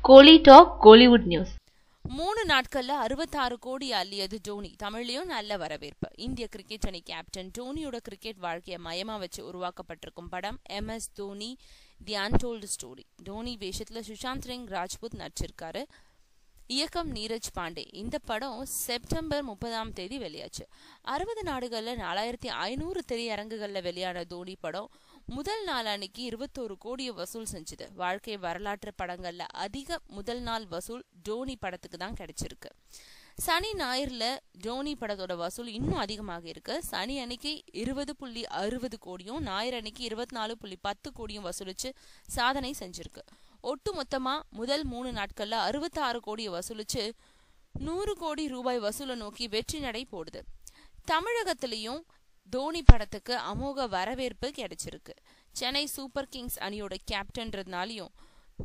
கோலி talk Kollywood news. 3 நாட்கள்ல 66 கோடி அள்ளியது டோனி. தமிழ்லயும் நல்ல வரவேற்பு. இந்திய கிரிக்கெட் அணி கேப்டன் டோனியோட கிரிக்கெட் வாழ்க்கையை மையமா வச்சு உருவாக்கப்பட்டிருக்கும் படம் MS Dhoni the untold story. Dhoni வேஷத்துல சுஷாந்த் சிங் ராஜ்புத் நடிச்சிருக்காரு. இயக்கம் நீரஜ் பாண்டே. இந்த படம் செப்டம்பர் 30 வெளியாச்சு. 60 நாடுகள்ல 4500 திரையரங்குகள்ல வெளியான தோனி படம் முதல் நாள் அன்னைக்கு 21 கோடியை வசூல் செஞ்சது. வாழ்க்கை வரலாற்று படங்கள்ல அதிக முதல் நாள் வசூல் டோனி படத்துக்கு தான் கிடைச்சிருக்கு. சனி ஞாயிறுல டோனி படத்தோட வசூல் இன்னும் அதிகமாக இருக்கு. சனி அன்னைக்கு 20.60 கோடியும் ஞாயிறு அன்னைக்கு 24.10 கோடியும் வசூலிச்சு சாதனை செஞ்சிருக்கு. ஒட்டு மொத்தமா முதல் 3 நாட்கள்ல 66 கோடியை வசூலிச்சு 100 கோடி ரூபாய் வசூலை நோக்கி வெற்றி நடை போடுது. தமிழகத்திலையும் தோனி படத்துக்கு அமோக வரவேற்பு கிடைச்சிருக்கு. சென்னை சூப்பர் கிங்ஸ் அணியோட கேப்டன்றதுனாலையும்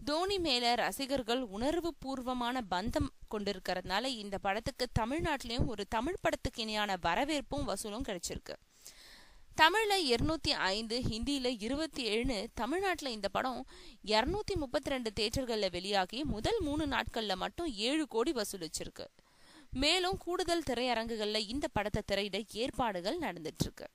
தோனி மேல ரசிகர்கள் உணர்வு பூர்வமான பந்தம் கொண்டிருக்கிறதுனால இந்த படத்துக்கு தமிழ்நாட்டிலையும் ஒரு தமிழ் படத்துக்கு இணையான வரவேற்பும் வசூலும் கிடைச்சிருக்கு. தமிழ்ல 205, ஹிந்தியில 27, தமிழ்நாட்டுல இந்த படம் 232 தியேட்டர்கள்ல வெளியாகி முதல் 3 நாட்கள்ல மட்டும் 7 கோடி வசூலிச்சிருக்கு. மேலும் கூடுதல் திரையரங்குகள்ல இந்த படத்தை திரையிட ஏற்பாடுகள் நடந்துட்டு இருக்கு.